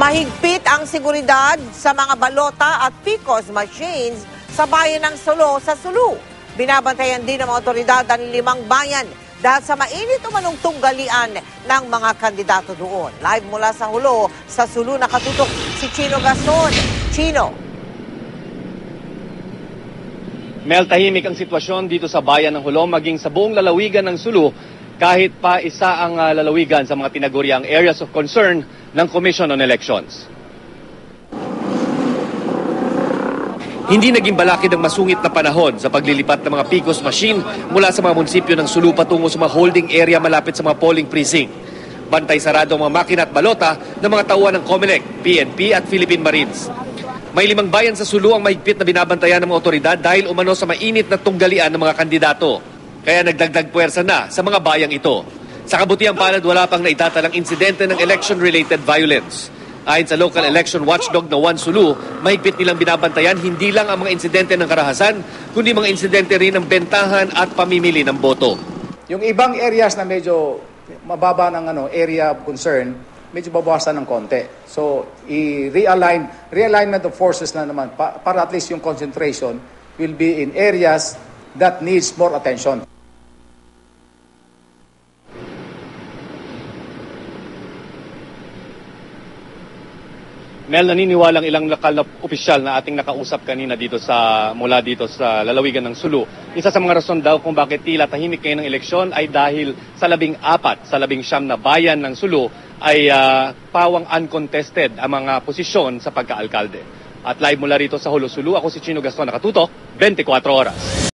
Mahigpit ang seguridad sa mga balota at PCOS machines sa bayan ng Sulu sa Sulu. Binabantayan din ng mga otoridad ang 5 bayan dahil sa mainit umanong tunggalian ng mga kandidato doon. Live mula sa Hulo, sa Sulu, nakatutok si Chino Gaston. Chino. Mel, tahimik ang sitwasyon dito sa bayan ng Hulo, maging sa buong lalawigan ng Sulu, kahit pa isa ang lalawigan sa mga tinaguriang areas of concern ng Commission on Elections. Hindi naging balakid ang masungit na panahon sa paglilipat ng mga PCOS machine mula sa mga munisipyo ng Sulu patungo sa mga holding area malapit sa mga polling precinct. Bantay sarado ang mga makina at balota ng mga tauhan ng COMELEC, PNP at Philippine Marines. May 5 bayan sa Sulu ang mahigpit na binabantayan ng mga otoridad dahil umano sa mainit na tunggalian ng mga kandidato. Kaya nagdagdag puwersa na sa mga bayang ito. Sa kabutihang palad, wala pang naitatalang insidente ng election-related violence. Ayon sa local election watchdog na One Sulu, mahigpit nilang binabantayan hindi lang ang mga insidente ng karahasan, kundi mga insidente rin ng bentahan at pamimili ng boto. Yung ibang areas na medyo mababa ng area of concern, medyo babawasan ng konti. So, realignment of forces na naman para at least yung concentration will be in areas that needs more attention. Mel, naniniwalang ilang lokal na opisyal na ating nakausap kanina mula dito sa lalawigan ng Sulu. Isa sa mga rason daw kung bakit tila tahimik ngayon ng eleksyon ay dahil sa 14 sa 19 na bayan ng Sulu ay pawang uncontested ang mga posisyon sa pagkaalkalde. At live mula rito sa Hulo, Sulu, ako si Chino Gaston, nakatutok 24 oras.